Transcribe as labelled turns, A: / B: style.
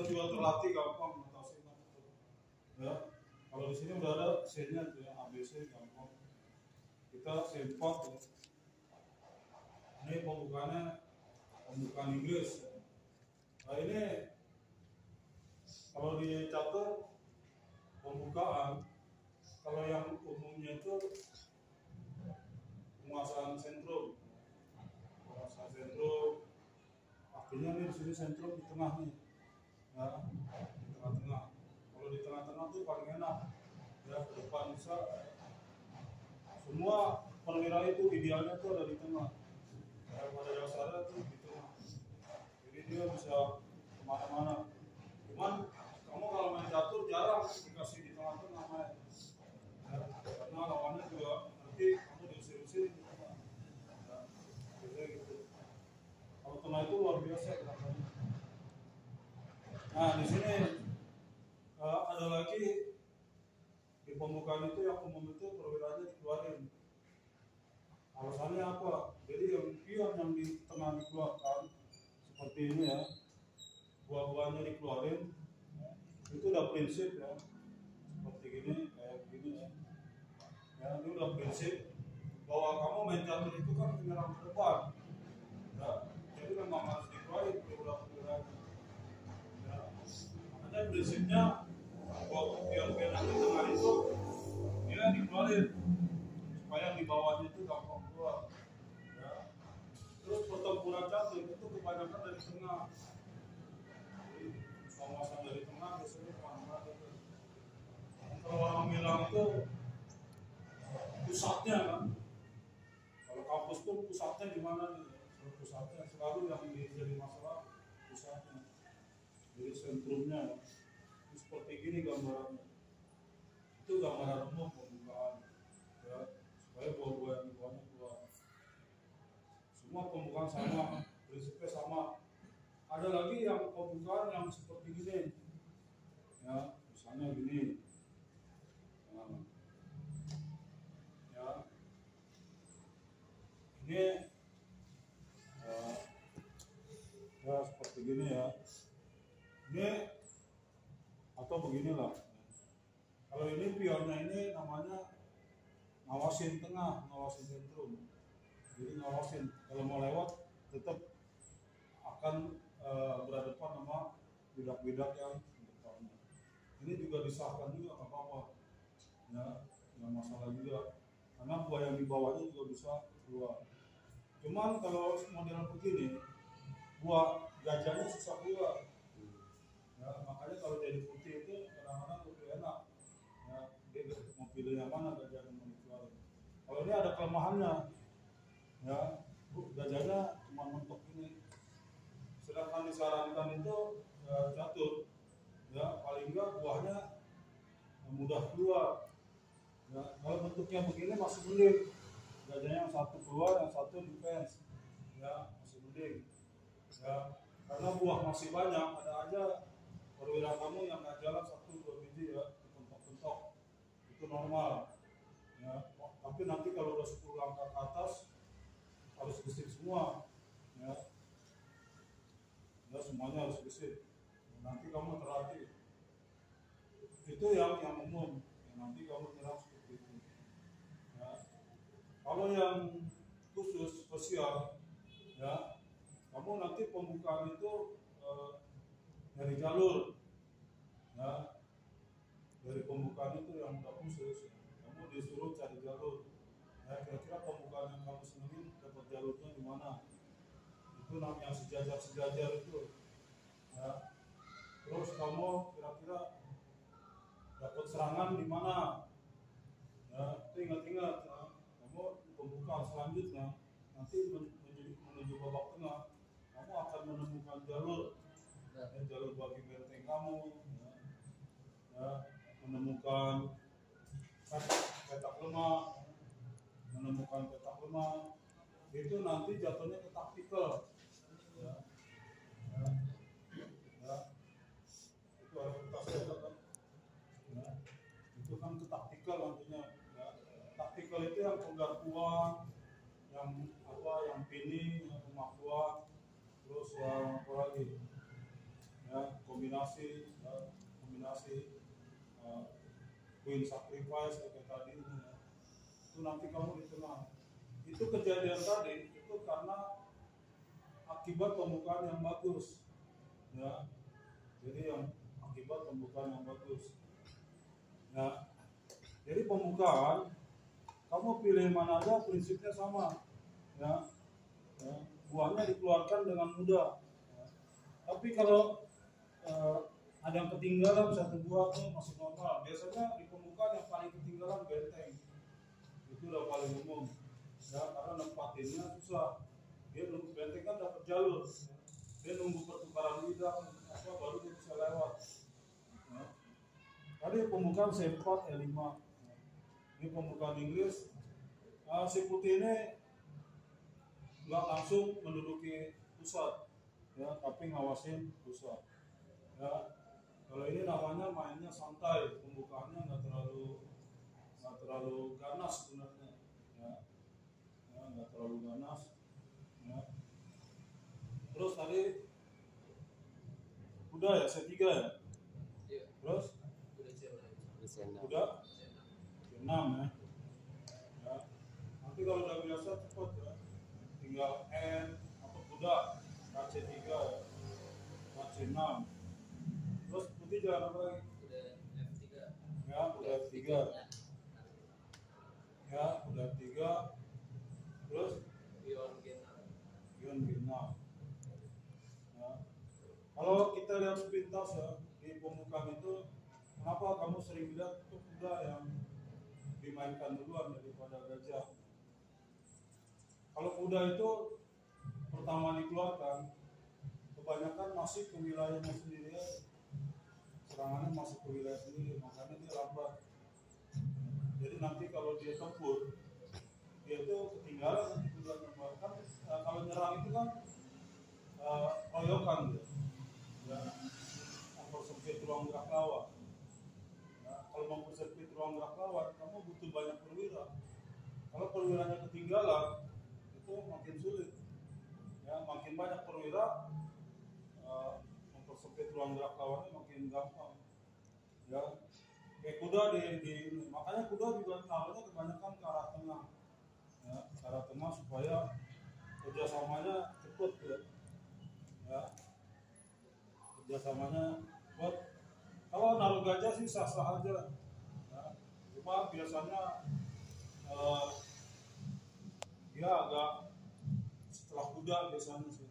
A: juga terlatih gampang notasinya. Ya, kalau di sini udah ada C-nya tuh ya, ABC gampang. Kita C4 ya. Ini pembukaan Inggris. Nah ini kalau di catur pembukaan, kalau yang umumnya itu penguasaan sentrum. Penguasaan sentrum, artinya nih di sini sentrum di tengah nih, ya, di tengah-tengah. Kalau di tengah-tengah tuh paling enak, ya ke depan bisa. Semua perwira itu idealnya tuh ada di tengah. Ya, pada dasarnya tuh di tengah. Jadi dia bisa kemana-mana. Cuman kamu kalau main catur jarang dikasih di tengah-tengah main. Ya, karena lawannya juga nanti kamu diusir-usir di tengah. Ya, biasanya gitu. Kalau tengah itu luar biasa gerakannya. Nah di sini ada lagi di pembukaan itu yang umum itu perwiranya dikeluarin. Alasannya apa? Jadi yang pion yang di tengah dikeluarkan seperti ini ya, buah-buahnya dikeluarin, itu udah prinsip ya, seperti gini, kayak gini ya. Ya, ini udah prinsip bahwa kamu main catur itu kan menyerang ke depan. Ya, jadi memang harus dikeluarin perwira-perwiranya. Ya, makanya prinsipnya bahwa pion-pion yang di tengah itu dia dikeluarin supaya di bawahnya itu gampang keluar. Ya. Terus pertempuran catur itu kebanyakan dari tengah. Jadi penguasaan dari tengah biasanya kemana-mana itu. Kalau orang bilang itu pusatnya kan. Kalau kampus pun pusatnya di mana nih? Pusatnya selalu yang jadi masalah pusatnya. Jadi sentrumnya ya. Seperti gini gambarannya. Itu gambaran umum pembukaan. Ya, supaya buah-buah yang di bawahnya keluar. Semua pembukaan sama, prinsipnya sama. Ada lagi yang pembukaan yang seperti gini, ya, misalnya gini, ya, ini, ya seperti gini ya, ini atau beginilah. Kalau ini pionnya ini namanya ngawasin tengah, ngawasin sentrum. Jadi ngawasin kalau mau lewat tetap akan berhadapan sama bidak-bidak yang di depannya. Ini juga disahkan juga nggak apa-apa, ya nggak masalah juga. Karena buah yang di bawahnya juga bisa keluar. Cuman kalau model begini, buah gajahnya susah keluar. Ya, makanya kalau jadi putih itu kadang-kadang lebih enak. Ya, dia mau pilih yang mana gajah yang mau dikeluarin. Kalau ini ada kelemahannya, ya gajahnya cuma mentok ini. Sedangkan disarankan itu catur, ya paling enggak buahnya mudah keluar. Ya, kalau bentuknya begini masih mending, gajahnya yang satu keluar, yang satu defense, ya masih mending. Ya, karena buah masih banyak, ada aja perwira kamu yang nggak jalan 1-2 biji ya, dipentok-pentok, itu normal. Ya, tapi nanti kalau udah 10 langkah ke atas harus gesit semua, ya. Ya semuanya harus gesit. Nanti kamu terlatih. Itu yang umum. Yang nanti kamu nyerang seperti itu. Ya. Kalau yang khusus spesial, ya kamu nanti pembukaan itu dari jalur, ya dari pembukaan itu yang udah khusus. Kamu disuruh cari jalur. Ya kira-kira pembukaan yang kamu senengin dapat jalurnya di mana? Itu namanya sejajar itu, ya. Terus kamu kira-kira dapat serangan di mana, ya itu ingat-ingat ya. Kamu pembukaan selanjutnya nanti menuju babak tengah kamu akan menemukan jalur, ya, jalur bagi benteng kamu, ya, menemukan petak lemah, itu nanti jatuhnya ke taktikal, ya. Ya, itu harus kita sadar kan, ya. Itu kan ke taktikal nantinya, ya. Taktikal itu yang penggarpuan, yang pinning, yang pemakuan, terus yang apa lagi, ya kombinasi kombinasi queen sacrifice kayak tadi ini ya. Itu nanti kamu di tengah. Itu kejadian tadi itu karena akibat pembukaan yang bagus ya. Jadi yang akibat pembukaan yang bagus ya. Jadi pembukaan kamu pilih mana aja prinsipnya sama ya, buahnya dikeluarkan dengan mudah ya. Tapi kalau ada yang ketinggalan satu buah tuh masih normal. Biasanya di pembukaan yang paling ketinggalan benteng itu udah paling umum ya, karena nempatinnya susah. Dia nunggu benteng kan dapat jalur ya. Dia nunggu pertukaran bidang apa baru dia bisa lewat ya. Tadi pembukaan C4 E5 ya. Ini pembukaan Inggris. Si putih ini nggak langsung menduduki pusat ya, tapi ngawasin pusat ya. Kalau ini namanya mainnya santai, pembukaannya nggak terlalu ganas sebenarnya ya, nggak terlalu ganas ya. Terus tadi udah ya C3 ya, terus udah C6 ya. Nanti kalau udah biasa cepat ya, tinggal N atau kuda C3 ya, C6. Terus putih jalan apa lagi? Udah F3 ya, udah F3 terus pion G6 ya. Kalau kita lihat sepintas ya di pembukaan itu, kenapa kamu sering lihat itu kuda yang dimainkan duluan daripada gajah? Kalau kuda itu pertama dikeluarkan, kebanyakan masih ke wilayahnya sendiri ya. Serangannya masuk ke wilayah sendiri, makanya dia lambat. Jadi nanti kalau dia tempur, dia itu ketinggalan nanti kuda kan. Kalau nyerang itu kan royokan ya, mempersempit ruang gerak lawan ya. Kalau mempersempit ruang gerak lawan, kamu butuh banyak perwira. Kalau perwiranya ketinggalan, itu makin sulit ya. Makin banyak perwira, mempersempit ruang gerak lawannya makin gampang ya. Kayak kuda makanya kuda juga nalarnya kebanyakan ke arah tengah ya, ke arah tengah supaya kerjasamanya cepet ya, kerjasamanya cepet. Kalau naruh gajah sih sah-sah aja ya. Cuma biasanya dia agak setelah kuda biasanya sih